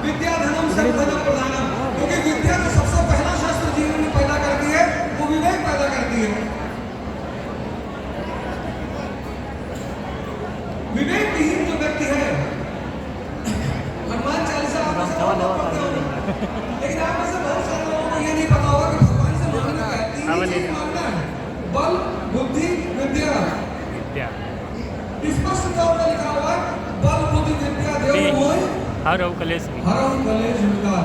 विद्या धनम सर्वधनम प्रधानम, क्योंकि विद्या जो सबसे पहला शस्त्र जीवन में पैदा करती है वो विवेक पैदा करती है। विवेक विहीन जो व्यक्ति है, हनुमान चालीसा आप पढ़ते हो, लेकिन आप में से बहुत सारे लोगों को ये नहीं पता होगा कि भगवान से मांगना है, तीन चीज मांगना है, बल, बुद्धि, विद्या। स्पष्ट तौर पर लिखा हुआ है, बल, बुद्धि, विद्या देव मोहि हरौ कलेश विकार।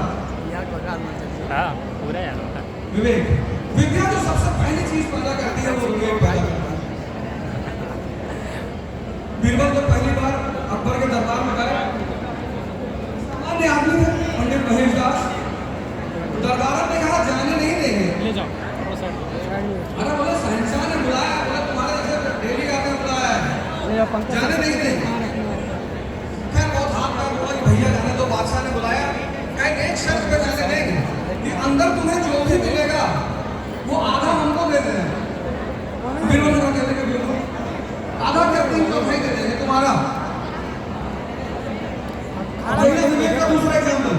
हाँ पूरा यार विवेक, विद्या जो सबसे पहली चीज पैदा करती है वो विवेक पैदा करती है। बीरबल जब पहली बार अकबर के दरबार में गए, सामान्य आदमी थे पंडित महेश दास, दरबार ने कहा जाने नहीं देंगे। ले जाओ। अरे बोले शहंशाह ने बुलाया, बोले तुम्हारे जैसे डेली आकर बुलाया है, जाने नहीं देंगे। खैर बहुत हाथ पैर बोला कि भैया जाने दो, बादशाह ने बुलाया, कहे एक शर्त पे जाने देंगे कि अंदर तुम्हें जो भी मिलेगा वो आधा हमको दे देना। बीरबल ने कहा कहते बिल्कुल आधा क्या 3 चौथाई दे देंगे तुम्हारा। विवेक का दूसरा एग्जाम्पल,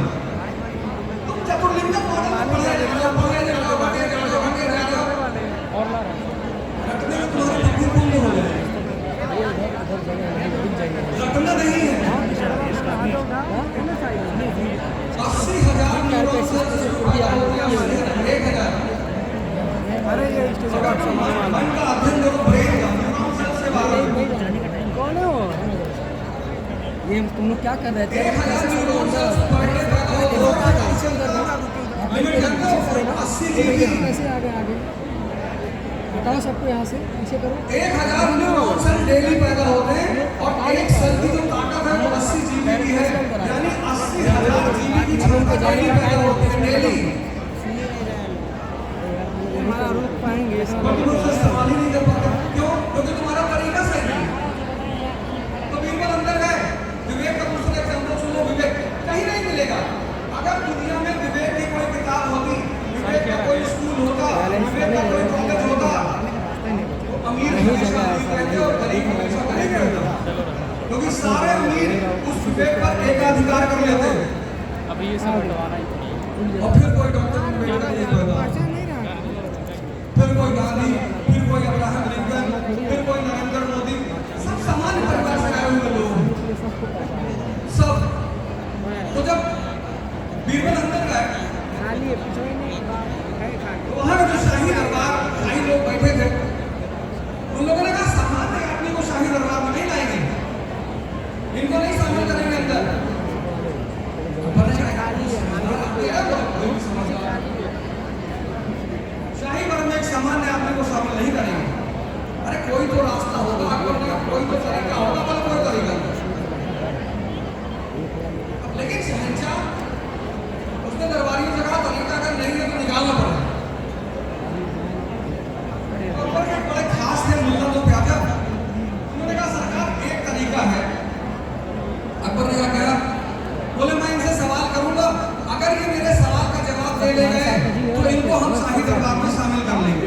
तुम चतुर्लिंगम मॉडल में पढ़ रहे हो, रटने में तुम्हारे बुद्धि पूर्ण हो गए, रटना नहीं है। 80,000 न्यूरॉन से 1,000। मन का अध्ययन करो, ब्रेन का न्यूरॉन सेल से बाहर कौन है वो? ये तुम लोग क्या कर रहे थे? 1,000 न्यूरॉन सेल्स पर डे पैदा होते हैं। 80 जीबी कैसे आ गए आगे? बताओ सबको यहाँ से पीछे करो। 1,000 न्यूरॉन सेल डेली पैदा होते हैं और एक सेल की जो ताकत है वो 80 जीबी की है, यानी 80,000 जीबी की क्षमता डेली पैदा होती है डेली। हमारा रोक पाएंगे तुम उससे सवाल ही नहीं कर पाते, क्यों? क्योंकि तुम्हारा तरीका सही नहीं है। तो बीरबल अंदर गए, विवेक का दूसरा एग्जाम्पल सुनो, विवेक कहीं नहीं मिलेगा। अगर दुनिया में विवेक की कोई किताब होती, विवेक का कोई स्कूल होता, विवेक का कोई कॉलेज होता, तो अमीर हमेशा अमीर रहते और गरीब हमेशा गरीब रहता, क्योंकि सारे अमीर उस विवेक पर एकाधिकार कर लेते। अब ये सब हटवाना ही और फिर कोई डॉक्टर नहीं पैदा, फिर कोई गांधी, फिर कोई अब्राहम लिंकन, फिर कोई नरेंद्र मोदी, सब सामान्य परिवार से आए हुए लोग सब। तो जब बीरबल अंदर गए तो वहां जो शाही दरबार, शाही लोग बैठे थे, उन लोगों ने कहा सामान्य आदमी को शाही दरबार में नहीं लाएंगे, इनको नहीं शामिल करेंगे अंदर। शाही वर्ग में एक सामान्य आदमी को शामिल नहीं करेंगे। अरे कोई तो रास्ता होगा, कोई तो तरीका होगा, पर कोई तरीका नहीं। लेकिन शहंशाह उसने दरबारियों से कहा तरीका अगर नहीं है तो निकालना पड़ेगा। अकबर के बड़े खास थे मुल्ला दो प्याजा, उन्होंने कहा सरकार एक तरीका है। अकबर ने कहा, बोले मैं इनसे सवाल करूंगा, अगर ये मेरे सवाल का जवाब दे ले गए तो इनको हम शाही दरबार में शामिल कर लेंगे।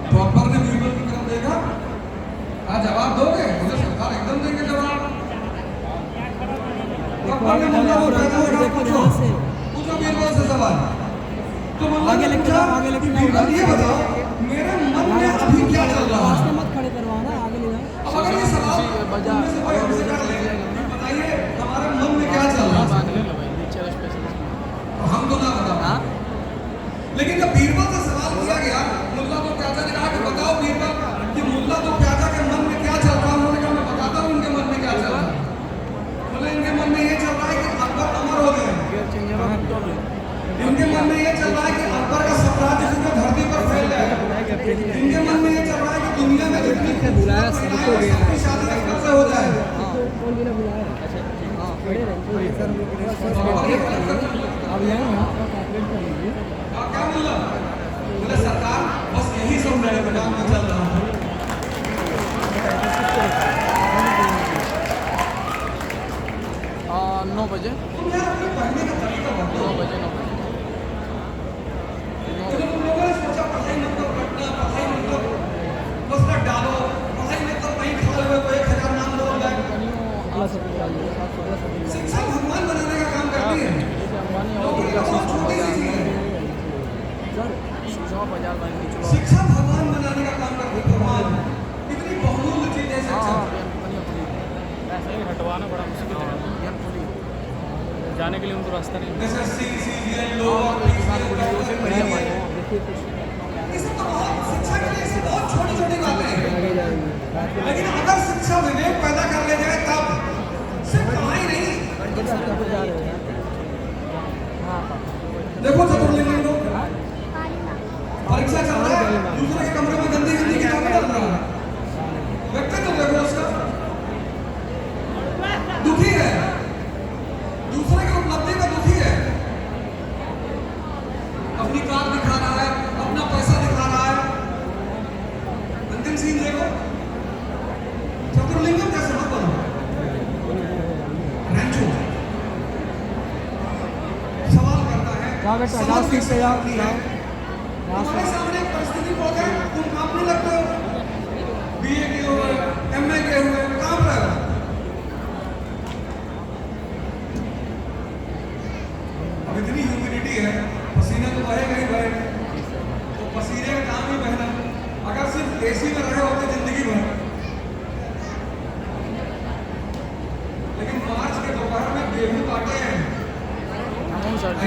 तो अकबर ने बीरबल की तरफ देखा, कहा जवाब दोगे? मुझे सरकार एकदम देंगे जवाब। तो अकबर ने मुल्ला को कहता है पूछो बीरबल से सवाल। तो मुल्ला ने पूछा, बीरबल ये बताओ मेरे मन में अभी क्या चल रहा है? मत खड़े करवाना, आगे ले जाओ। अब अगर ये सवाल उनमें से कोई हमसे कर ले, बताइए हमारे मन में क्या चल रहा है? हम तो ना बताओ। लेकिन जब बीरबल से सवाल किया गया, मुल्ला तो प्याजा ने कहा कि बताओ बीरबल कि मुल्ला तो प्याजा के मन में क्या चल रहा है? उन्होंने कहा मैं बताता हूँ इनके मन में क्या चल रहा है। बोले इनके मन में ये चल रहा है कि अकबर अमर हो गए, इनके मन में ये चल रहा है कि अकबर का साम्राज्य पूरी धरती पर फैल जाएगा, इनके मन में ये चल रहा है कि दुनिया में जितनी बुलाया सबको गया सबकी शादी अकबर से हो जाए। कौन बिना बुलाया? अब यहाँ क्या मुल्ला? बोले सरकार बस यही सब मेरे दिमाग में चल रहा है। 9 बजे। तुम यार अपने पढ़ने का तरीका बताओ। 9 बजे 9 बजे। तो तुम लोगों ने सोचा पढ़ाई मतलब पढ़ना, पढ़ाई मतलब बस डालो, पढ़ाई मतलब नहीं खाए हुए तो 1,000 नाम बोल जाए। शिक्षा भगवान बनाने का काम करती है। नौकरी तो बहुत छोटी सी चीज है। शिक्षा भगवान बनाने का काम करती है। भगवान इतनी बहुमूल्य चीज है शिक्षा। ऐसे ही हटवाना बड़ा मुश्किल है जाने के लिए उनको रास्ता नहीं मिलता। एसएससी, सीजीएल, लोअर, ये सब तो बहुत शिक्षा के लिए सब बहुत छोटी-छोटी बातें हैं। लेकिन अगर शिक्षा विवेक पैदा कर ले जाए तब सिर्फ कमाई नहीं। देखो चतुर्लिंगम लोग परीक्षा चल रहा है, दूसरे के कमरे में गंदी गंदी किताबें डाल रहा है। व्यक्तित्व देखो उसका दुखी है, दूसरे की उपलब्धि का दुखी है, अपनी कार दिखा रहा है, अपना पैसा दिखा रहा है। अंतिम सीन देखो, चतुर्लिंगम कैसे मत बनो, रैंचो सवाल करता है, समझ कैसे आती है। तुम्हारे सामने एक परिस्थिति पहुंच जाए, तुम कांपने लगते हो, बीए के हुए, एमए के हुए, कांप रहे हो। अब इतनी ह्यूमिडिटी है, पसीना तो बहेगा ही बहेगा, तो पसीने का काम ही बहना। अगर सिर्फ एसी में रहे होते जिंदगी भर, लेकिन मार्च के दोपहर में गेहूं काटे हैं,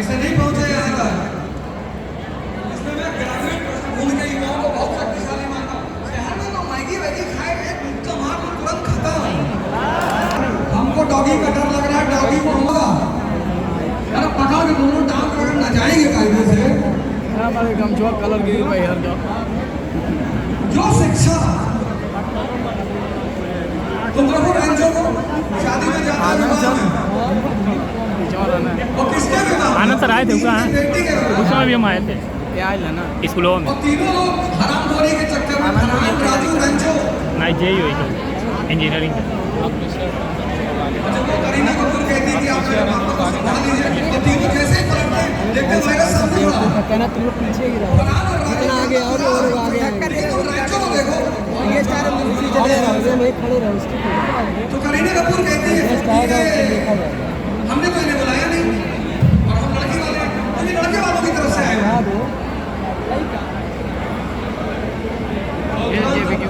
ऐसे नहीं पहुंचे यहाँ तक। इसमें मैं ग्रामीण पृष्ठभूमि के युवाओं को बहुत शक्तिशाली मानता हूँ। शहर में तो मैगी वैगी खाए एक मुक्का मार तो तुरंत खत्म। हमको डॉगी का डर लग रहा है, डॉगी को होगा यार पकड़ के दोनों टांग अगर न जाएंगे कायदे से। गमछुआ कलर गिर भाई हर का जो शिक्षा तुम देखो रैंचो को शादी में जाता है विवाह में, और किसके विवाह में? आनंद सर आए थे उसका, बेटी के विवाह में। उसमें भी हम आए थे क्या है ना स्कूलों में। और तीनों लोग हरामखोरी के चक्कर में फरहान, राजू, रैंचो। नहीं जेई हुई तो इंजीनियरिंग का। जब वो करीना कपूर कहती थी आप मेरे पापा को समझा दीजिए, तो तीनों कैसे पलटते हैं, देखते वायरस सामने पड़ा। कहना तुम लोग पीछे ही रहो, फरहान और राजू इतना आगे और आगे तो रैंचो को देखो। ये स्टार खड़े रहो उसकी तो करीना कपूर कहती है हमने तो इन्हें बुलाया नहीं, और हम लड़की वाले हैं, हम ये लड़के वालों की तरफ से आए हैं।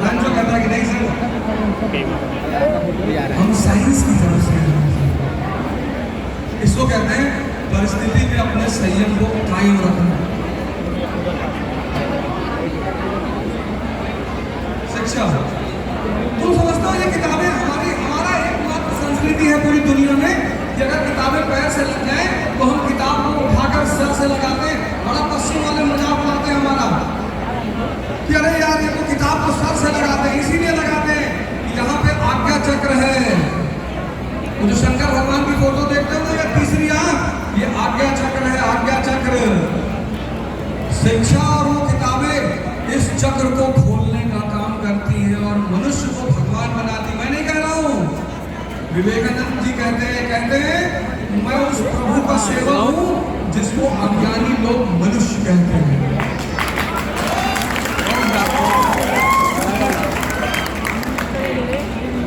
रैंचो कहता है कि नहीं सर, हम साइंस की तरफ से हैं। इसको कहते हैं परिस्थिति में अपने संयम को कायम रखना। शिक्षा तुम समझते हो ये किताबें हमारा एकमात्र संस्कृति है पूरी दुनिया में कि अगर किताबें पैर से लग जाए तो हम किताब को उठाकर सर से लगाते हैं। बड़ा पश्चिम वाले मजाक उड़ाते हैं हमारा कि अरे यार ये तो किताब को सर से लगाते हैं, इसीलिए लगाते हैं कि यहाँ पे आज्ञा चक्र है। वो जो शंकर भगवान की फोटो देखते हो ना, या तीसरी आंख, ये आज्ञा चक्र है, आज्ञा चक्र। शिक्षा और वो किताबें इस चक्र को खोलने का काम करती है और मनुष्य को भगवान बनाती। मैं नहीं कह रहा हूँ, विवेकानंद जी कहते हैं मैं उस प्रभु का सेवक हूँ जिसको अज्ञानी लोग मनुष्य कहते हैं।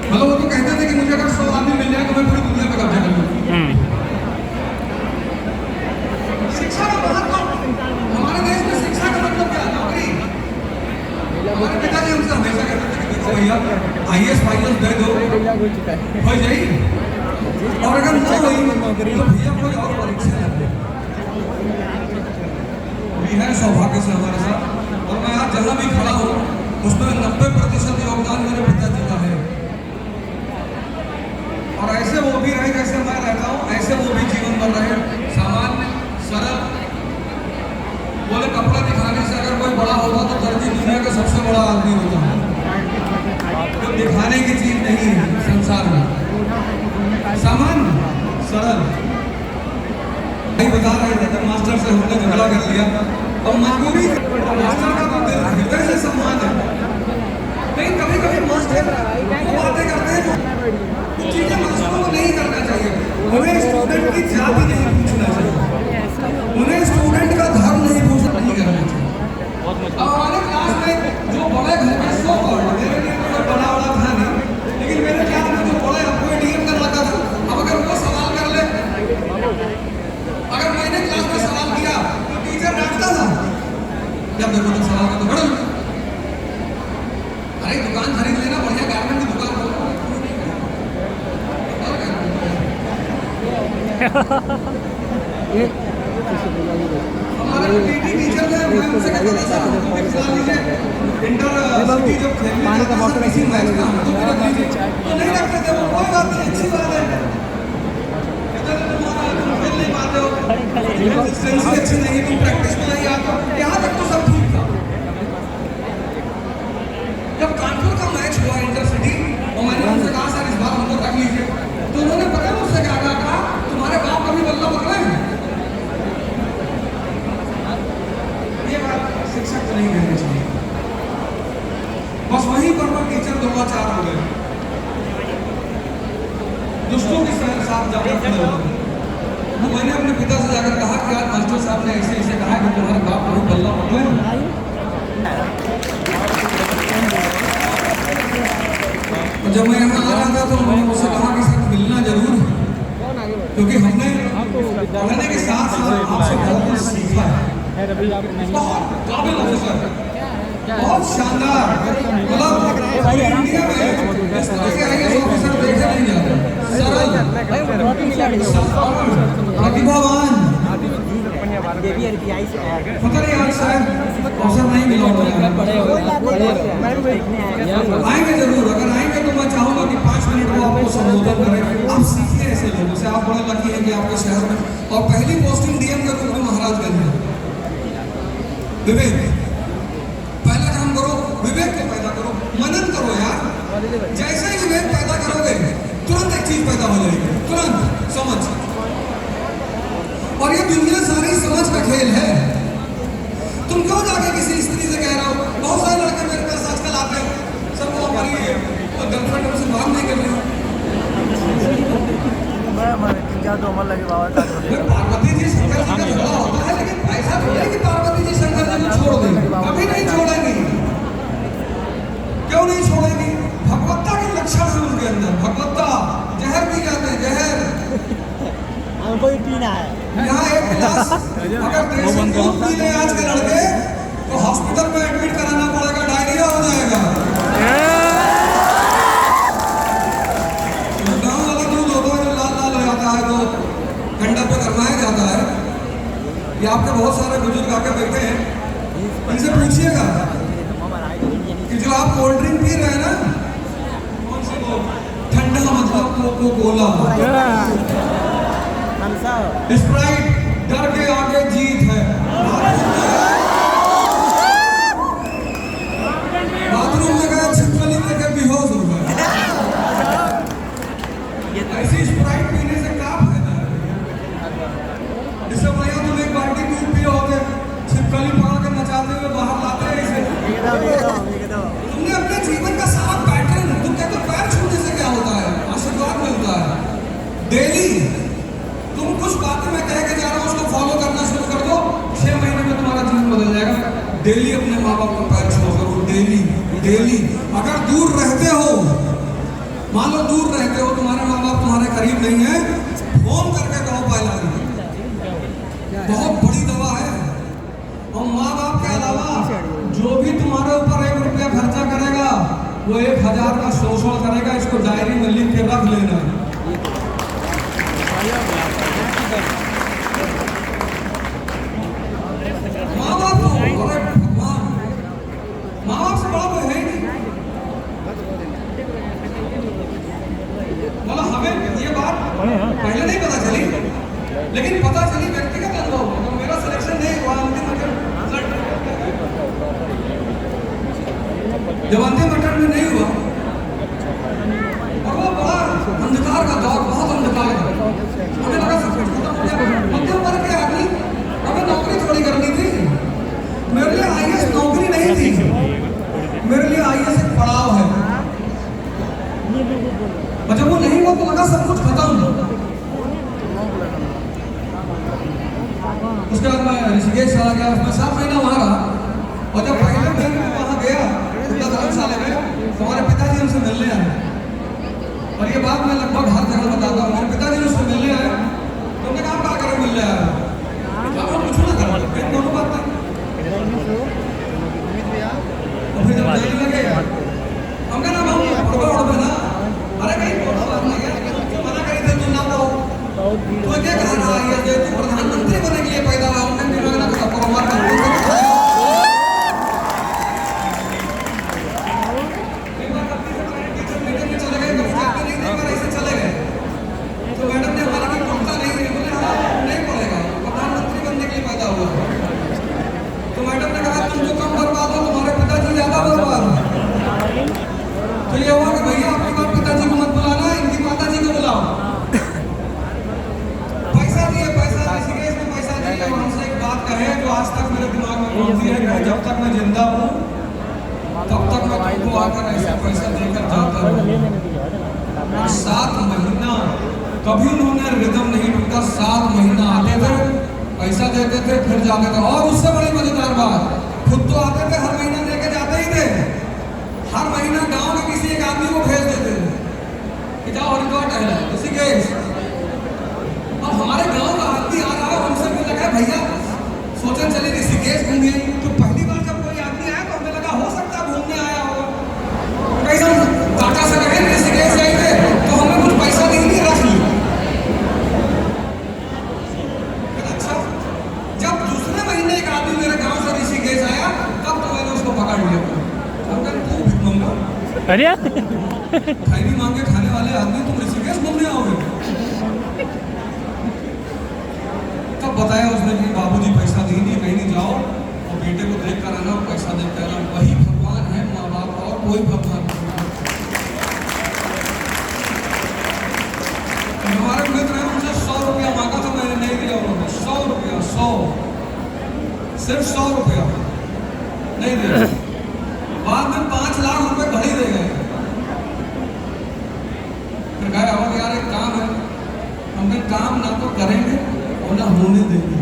मतलब वो तो कहते थे कि मुझे अगर 100 आदमी मिल जाए तो मैं पूरी दुनिया पे कब्जा कर लूँ। शिक्षा का महत्व हमारे देश में, शिक्षा का मतलब क्या? नौकरी। हमारे पिताजी हमसे हमेशा कहते थे कि देखो भैया IAS फाइनल दे दो हो जाए, और अगर ना हुई तो भैया कोई और परीक्षा ले। भी है सौभाग्य से हमारे साथ, और मैं आज जहाँ भी खड़ा हूँ उसमें 90% योगदान मेरे पिताजी का है। और ऐसे वो भी रहे जैसे मैं रहता हूँ, ऐसे वो भी जीवन बन रहे, सामान्य सरल। बोले कपड़ा दिखाने से अगर कोई बड़ा होता तो दर्जी दुनिया का सबसे बड़ा आदमी होता है। तो दिखाने की चीज नहीं है संसार में, सामान्य सरल। भाई बता रहे थे कि मास्टर से हमने झगड़ा कर लिया और मजबूरी, मास्टर का तो हृदय से सम्मान है, लेकिन कभी कभी मास्टर वो बातें करते हैं जो कुछ चीजें मास्टरों को नहीं करना चाहिए। उन्हें स्टूडेंट की जाति नहीं पूछना चाहिए, उन्हें स्टूडेंट का धर्म नहीं पूछना नहीं करना चाहिए। अब हमारे क्लास में जो बड़े घर में 100 मेरे लिए तो बड़ा था नहीं, लेकिन मेरे क्लास में जो बड़े आपको ATM का लगा था ये हमारे पीटी टीचर थे, मैं उनसे कहता था सर हमको भी खिला लीजिए इंटर सिटी जब खेलने पानी का जाता बॉटल था किसी मैच में हमको भी रख लीजिए, तो नहीं रखते थे वो। कोई बात नहीं, अच्छी बात है। कहते थे तुम्हारा तुम खेल नहीं पाते हो, कंसिस्टेंसी अच्छी नहीं है, तुम प्रैक्टिस में नहीं आते हो, यहाँ तक तो सब ठीक था। जब कानपुर का मैच हुआ इंटर सिटी और मैंने उनसे कहा सर इस बार हमको रख लीजिए, तो उन्होंने पता है मुझसे क्या कहा, तुम्हारे बाप कभी बल्ला पकड़े हैं? ये बात शिक्षक को नहीं कहनी चाहिए। बस वहीं पर वो टीचर दो चार हो गए, दुष्टों के साथ जाकर खड़े हो गए। वो मैंने अपने पिता से जाकर कहा कि आज मास्टर साहब ने ऐसे ऐसे कहा कि तुम्हारे बाप कभी बल्ला पकड़े हैं। और जब मैं यहाँ आ रहा था तो उन्होंने मुझसे कहा कि सर मिलना जरूर है, क्योंकि हमने पढ़ने के साथ साथ आपसे बहुत कुछ सीखा है। बहुत काबिल ऑफिसर, बहुत शानदार, मतलब इंडिया में इस तरह के आईएएस ऑफिसर देखे नहीं जाते। सरल, प्रतिभावान, पता नहीं आज शायद अवसर नहीं मिला होगा। आएंगे जरूर, अगर आएंगे तो मैं चाहूंगा कि 5 मिनट वो आपको संबोधन करें। आप सीखिए ऐसे लोगों से, आप बड़े लकी हैं कि आपके शहर में और पहली पोस्टिंग डीएम के रूप में महाराजगंज में। विवेक, पहला काम करो, विवेक को पैदा करो, मनन करो यार। जैसे ही विवेक पैदा करोगे तुरंत एक चीज पैदा हो जाएगी, तुरंत समझ। और ये दुनिया सारी समझ का खेल है। तुम क्यों जाके किसी स्त्री से कह रहे हो? बहुत सारे लड़के मेरे पास आजकल आते हैं, सब वो हमारी गर्लफ्रेंड से बात नहीं कर रही। पार्वती जी शंकर जी का झगड़ा होता है, लेकिन ऐसा थोड़ी है कि पार्वती जी शंकर जी को छोड़ देंगे, कभी नहीं छोड़ेंगी। क्यों नहीं छोड़ेंगी? भगवत्ता के लक्षण है उनके अंदर, भगवत्ता। जहर पी जाते हैं, जहर। हमको भी पीना है। यहाँ एक गिलास अगर देसी दूध पी ले आज के लड़के तो हॉस्पिटल में एडमिट कराना पड़ेगा, डायरिया हो जाएगा। गाँव वाला दूध होता है जो लाल लाल हो जाता है, तो ठंडा पे गरमाया जाता है। ये आपके बहुत सारे बुजुर्ग आके बैठे हैं, इनसे पूछिएगा कि जो आप कोल्ड ड्रिंक पी रहे हैं ना, कौन सी वो ठंडा मतलब कोको कोला, स्प्राइट, डर के आगे जीत है। बाथरूम में गए, छिपकली लेकर बेहोश हो गए। ऐसी स्प्राइट पीने से क्या फायदा है? इससे बढ़िया तुम एक बाल्टी दूध पियो होते, छिपकली पकड़ के नचाते हुए बाहर लाते हैं इसे। तुमने अपने जीवन का सारा पैटर्न, तुम कहते हो पैर छूने से क्या होता है? आशीर्वाद मिलता है डेली। तुम कुछ बातें मैं कह के जा रहा हूँ, उसको फॉलो करना शुरू कर दो, 6 महीने में तुम्हारा जीवन बदल जाएगा। डेली अपने माँ बाप को पैर छुआ करो, डेली डेली। अगर दूर रहते हो, मान लो दूर रहते हो, तुम्हारे माँ बाप तुम्हारे करीब नहीं है, फोन करके कहो पहला, बहुत बड़ी दवा है। और माँ बाप के अलावा जो भी तुम्हारे ऊपर 1 रुपया खर्चा करेगा वो 1000 का शोषण करेगा। इसको डायरी में लिख के रख लेना। माँ बाप तो अरे भगवान, माँ बाप से बड़ा कोई है ही नहीं। मतलब हमें ये बात पहले नहीं पता चली, लेकिन पता चली व्यक्तिगत अनुभव। तो मेरा सिलेक्शन नहीं हुआ अंतिम जब अंतिम अटेम्प्ट में नहीं हुआ, और वो बड़ा अंधकार का दौर, बहुत अंधकार है। हमें लगा सब कुछ खत्म हो गया। मध्यम वर्ग के आदमी, हमें नौकरी थोड़ी करनी थी। मेरे लिए आईएएस नौकरी नहीं थी, मेरे लिए आईएएस एक पड़ाव है। और जब वो नहीं हुआ तो लगा सब कुछ खत्म। उसके बाद मैं ऋषिकेश चला गया, उसमें 7 महीना वहाँ रहा। और जब पहले दिन वहाँ गया धर्मशाला में, हमारे पिताजी हमसे मिलने आए। और ये बात मैं लगभग हर जगह बताता हूँ, मेरे पिताजी उससे मिलने आए। तो उन्होंने कहा क्या करें मिलने आए? कुछ ना करो, दोनों बात नहीं। और फिर जब जाने लगे, हम कहना हम ना, अरे कहीं दोनों बात नहीं है, मना करी थे तुम ना कहो। बहुत भीड़ तो ये कह रहा है ये तू प्रधानमंत्री बनने के लिए पैदा हुआ उन्हें निर्माण का परमार का तो ये हुआ कि भैया आपके बाप पिताजी को मत बुलाना, इनकी माताजी को बुलाओ। पैसा दिए ऋषिकेश में पैसा दिए। और हमसे एक बात कहे जो आज तक मेरे दिमाग में घूमती है कि जब तक मैं जिंदा हूँ तब तक मैं तुमको आकर ऐसा पैसा देकर जाता हूँ। 7 महीना कभी उन्होंने रिदम नहीं टूटा। 7 महीना आते थे, पैसा देते थे, फिर जाते थे। और उससे बड़ी मजेदार बात, खुद तो आते थे, हर महीना देके जाते ही थे। हर महीना गांव में किसी एक आदमी को भेज देते थे कि जाओ हरिद्वार टहला ऋषिकेश। अब हमारे गांव का आदमी आ रहा है, हमसे भी लगा भैया सोचन चले ऋषिकेश घूमिए। तो पहली बार जब कोई आदमी आया तो हमें लगा हो सकता है घूमने आया होगा। कैसा टाटा से कहे ऋषिकेश गए थे तो हमें कुछ पैसा दे दिया, रख लिया। अच्छा, जब दूसरे महीने एक आदमी मेरे गांव से ऋषिकेश आया तब तो मैंने उसको पकड़ लिया। अरे खैनी मांगे खाने वाले आदमी तुम ऋषिकेश घूमने आओगे? तब बताया उसने कि बाबूजी पैसा देंगे, कहीं नहीं जाओ और बेटे को देख कर आना, पैसा देकर आना। वही भगवान है माँ बाप, और कोई भगवान नहीं। हमारे मित्र हैं, उनसे 100 रुपया मांगा था, मैंने नहीं दिया उन्होंने। 100 रुपया, 100 सिर्फ 100 रुपया नहीं दिया। बाद में 5 लाख रुपए घड़ी दे गए। फिर कह रहा यार एक काम है, हमें काम ना तो करेंगे और ना होने देंगे।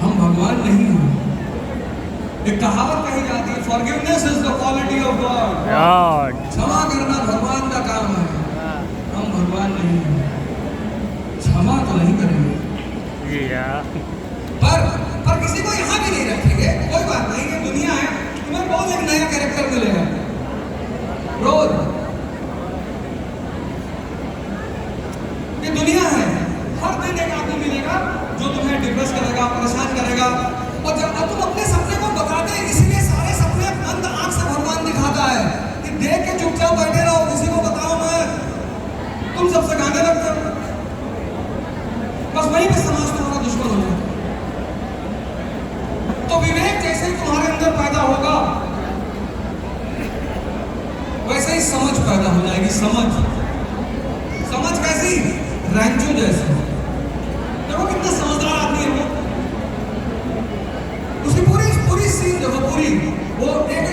हम भगवान नहीं हैं। एक कहावत कही जाती है, forgiveness is the quality of God. क्षमा करना भगवान का काम है। हम भगवान नहीं हैं, क्षमा तो नहीं करेंगे। पर किसी को यहाँ भी नहीं रखेंगे, कोई बात नहीं। ये दुनिया है, तुम्हें रोज एक नया कैरेक्टर मिलेगा। रोज ये दुनिया है, हर दिन एक आदमी मिलेगा जो तुम्हें डिप्रेस करेगा, परेशान करेगा। और जब तुम अपने सपने को बताते हैं, इसीलिए सारे सपने अंध आंख से भगवान दिखाता है कि देख के चुपचाप बैठे रहो, किसी को बताओ मत। तुम सबसे गाने लगते हो, बस वहीं पे समाज तुम्हारा दुश्मन हो जाए। तो विवेक जैसे ही तुम्हारे अंदर पैदा होगा वैसे ही समझ पैदा हो जाएगी। समझ कैसी? रैंचो जैसी। देखो कितना समझदार आदमी है वो। उसकी पूरी सीन देखो, पूरी वो एक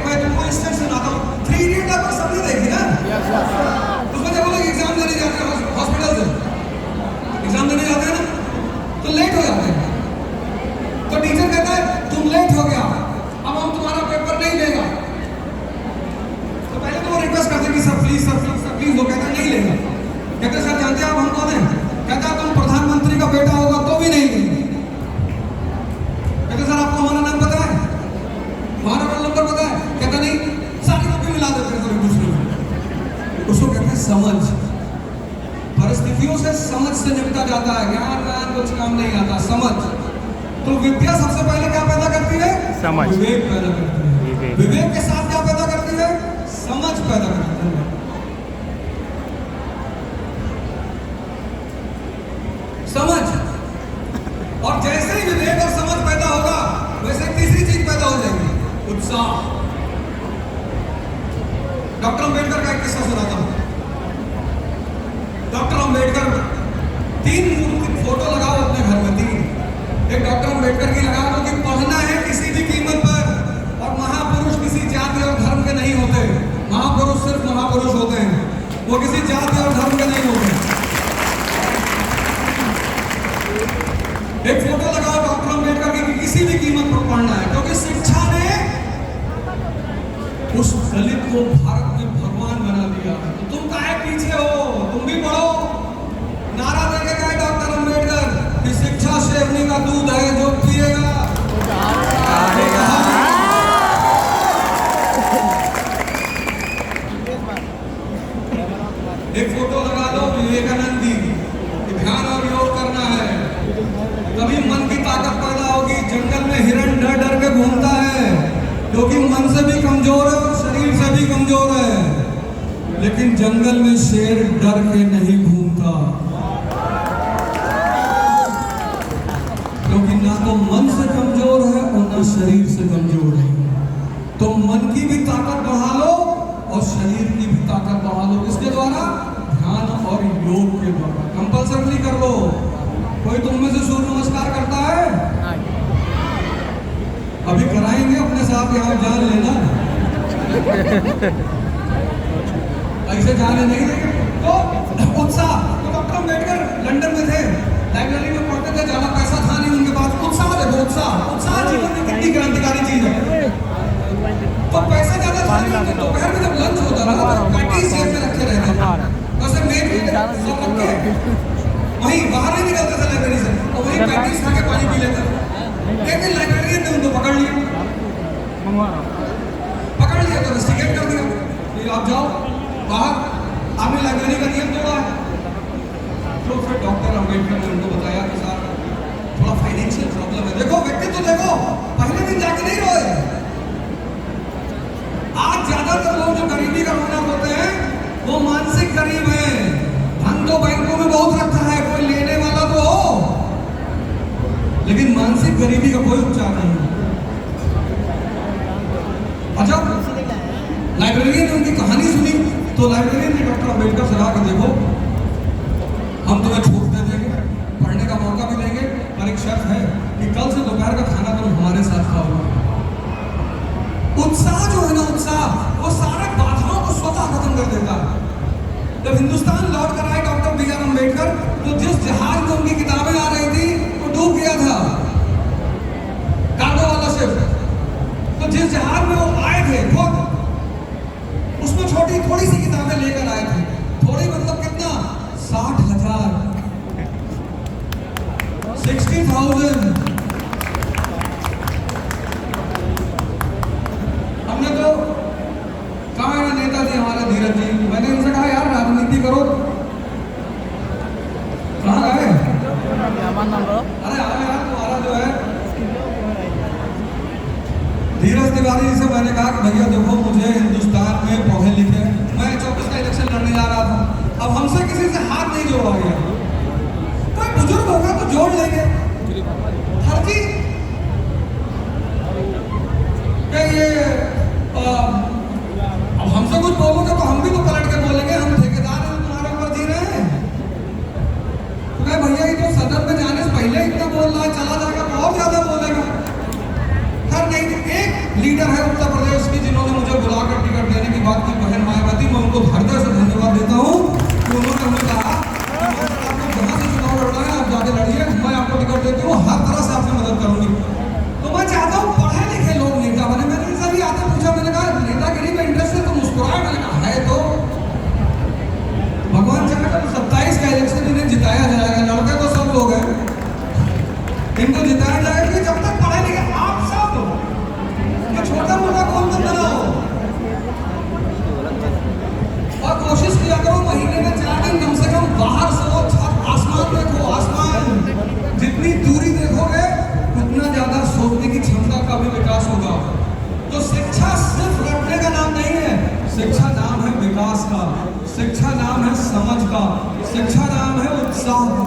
मैं तुमको इंस्टेंट सुनाता हूँ। 3 इडियट आपको सबने देखी ना? उसमें जब वो लोग एग्जाम देने जाते हैं हॉस्पिटल से, एग्जाम देने जाते हैं ना तो लेट हो जाते हैं। तो टीचर कहता है तुम लेट हो गया, अब हम तुम्हारा पेपर नहीं लेगा। तो पहले तो वो रिक्वेस्ट करते कि सर प्लीज वो कहता नहीं लेगा। कहते सर जानते हैं आप हम कौन हैं? कहता तुम प्रधानमंत्री का बेटा होगा तो भी नहीं लेंगे। कहते सर आपको हमारा नाम पता है, हमारा रोल नंबर पता है? कहता नहीं, सारी कॉपी मिला देते हैं एक दूसरे में। उसको कहते हैं समझ। परिस्थितियों से समझ से निपटा जाता है, ज्ञान कुछ काम नहीं आता, समझ। तो विद्या सबसे पहले क्या पैदा करती है? समझ। विवेक पैदा करती है। विवेक के साथ क्या पैदा करती है? समझ पैदा करती है। समझ। और जैसे ही विवेक और समझ पैदा होगा वैसे तीसरी चीज पैदा हो जाएगी, उत्साह। डॉक्टर अंबेडकर का एक किस्सा सुनाता हूं। डॉक्टर अंबेडकर 3 फोटो लगाओ अपने घर में, 3। एक डॉक्टर अंबेडकर की लगा दो कि पढ़ना है किसी भी कीमत पर, और महापुरुष किसी जाति और धर्म के नहीं होते। महापुरुष सिर्फ महापुरुष होते हैं, वो किसी जाति और धर्म के नहीं होते। एक फोटो लगाओ डॉक्टर अंबेडकर की, किसी भी कीमत पर पढ़ना है, क्योंकि शिक्षा ने उस दलित को भारत में भगवान बना दिया। तो तुम काहे पीछे हो? तुम भी पढ़ो। नारा देके गए डॉक्टर अंबेडकर कि शिक्षा शेरनी का दूध है, जो पिएगा एक फोटो लगा लो विवेकानंद की कि ध्यान और योग करना है, तभी मन की ताकत पैदा होगी। जंगल में हिरण डर डर के घूमता है क्योंकि मन से भी कमजोर है और शरीर से भी कमजोर है, लेकिन जंगल में शेर डर के नहीं घूमता, क्योंकि ना तो मन से कमजोर है और ना शरीर से कमजोर है। तो मन की भी ताकत बढ़ा लो और शरीर की भी ताकत बढ़ा लो। किसके द्वारा? ध्यान और योग के द्वारा। कंपल्सरी कर लो। कोई तुम में से सूर्य नमस्कार करता है? अभी कराएंगे अपने साथ, यहाँ जान लेना, ऐसे जाने नहीं देंगे। तो उत्साह, तो डॉक्टर अम्बेडकर लंदन में थे, लाइब्रेरी में पढ़ते थे, ज्यादा पैसा था नहीं उनके पास। उत्साह देखो, उत्साह जीवन में कितनी क्रांतिकारी चीज है। तो पैसा ज्यादा था नहीं, तो दोपहर में जब लंच होता था तो पैटीज जेब में रखे रहते थे, वैसे मेज पे सब रखे, वहीं बाहर नहीं निकलते थे लाइब्रेरी से, और वहीं पैटीज खा के पानी पी लेते थे। एक दिन लाइब्रेरियन ने उनको पकड़ लिया, तो रेस्टिकेट कर दिया, आप जाओ बाहर, आपने लाइब्रेरी का नियम तोड़ा है। तो फिर डॉक्टर अम्बेडकर ने उनको बताया कि सर थोड़ा फाइनेंशियल प्रॉब्लम है। देखो व्यक्ति तो देखो, पहले दिन जाके नहीं रोए। आज ज्यादातर लोग जो गरीबी का रोना होते हैं वो मानसिक गरीब है। धन तो बैंकों में बहुत रखा है, कोई लेने वाला तो हो, लेकिन मानसिक गरीबी का कोई उपचार नहीं है। अच्छा, लाइब्रेरियन ने उनकी कहानी सुनी, तो लाइब्रेरियन ने डॉक्टर अम्बेडकर से कहा कि देखो हम तुम्हें छूट दे देंगे, पढ़ने का मौका भी देंगे, पर एक शर्त है कि कल से दोपहर का खाना तुम हमारे साथ खाओगे। उत्साह जो है ना, उत्साह वो सारे बाधाओं को स्वतः खत्म कर देता है। जब हिंदुस्तान लौट कर आए डॉक्टर बी आर अम्बेडकर, तो जिस जहाज में उनकी किताबें आ रही थी वो डूब गया था, कार्गो वाला शिप। तो जिस जहाज में वो आए थे खुद, उसमें थोड़ी सी किताबें लेकर आए थे। थोड़ी मतलब कितना? 60,000, 60,000। हमने तो कहा है नेताजी हमारे धीरज जी, मैंने इनसे कहा यार राजनीति करो, कहाँ गए? अरे आओ यार, तुम्हारा जो है धीरज तिवारी से मैंने कहा कि भैया देखो मुझे हिंदुस्तान में पढ़े लिखे, मैं 24 का इलेक्शन लड़ने जा रहा था, अब हमसे किसी से हाथ नहीं जोड़ा गया, कोई बुजुर्ग होगा तो जोड़ लेंगे हर चीज। ये अब हमसे कुछ बोलोगे तो हम भी तो पलट के बोलेंगे, हम ठेकेदार हैं तुम्हारे ऊपर जी रहे हैं। तो मैं भैया ये तो सदन में जाने से पहले इतना बोल रहा है, चला जाएगा बहुत ज्यादा बोलेगा। खैर नहीं, एक लीडर है उत्तर प्रदेश की जिन्होंने मुझे बुलाकर टिकट देने की बात की, बहन मायावती, मैं उनको हृदय से धन्यवाद देता हूँ कि उन्होंने हमें कहा आपको जहाँ से चुनाव लड़ना है आप जाके लड़िए, मैं आपको टिकट देती हूँ, हर तरह से आपकी मदद करूंगी। तो मैं चाहता हूँ पढ़े लिखे लोग नेता बने। मैंने इनसे भी आते पूछा, मैंने कहा नेतागिरी में इंटरेस्ट है तो मुस्कुराए, मैंने कहा है तो भगवान चाहे तो 27 का इलेक्शन इन्हें जिताया जाएगा, लड़के तो सब लोग हैं, इनको जिताया जाएगा। जब तक पढ़े लिखे आप सब ये छोटा मोटा कौन मत बनाओ, और कोशिश किया करो महीने में 4 दिन कम से कम बाहर सो, आसमान देखो, आसमान जितनी दूरी देखोगे उतना ज्यादा सोचने की क्षमता का भी विकास होगा। तो शिक्षा सिर्फ रटने का नाम नहीं है, शिक्षा नाम है विकास का, शिक्षा नाम है समझ का, शिक्षा नाम है उत्साह का।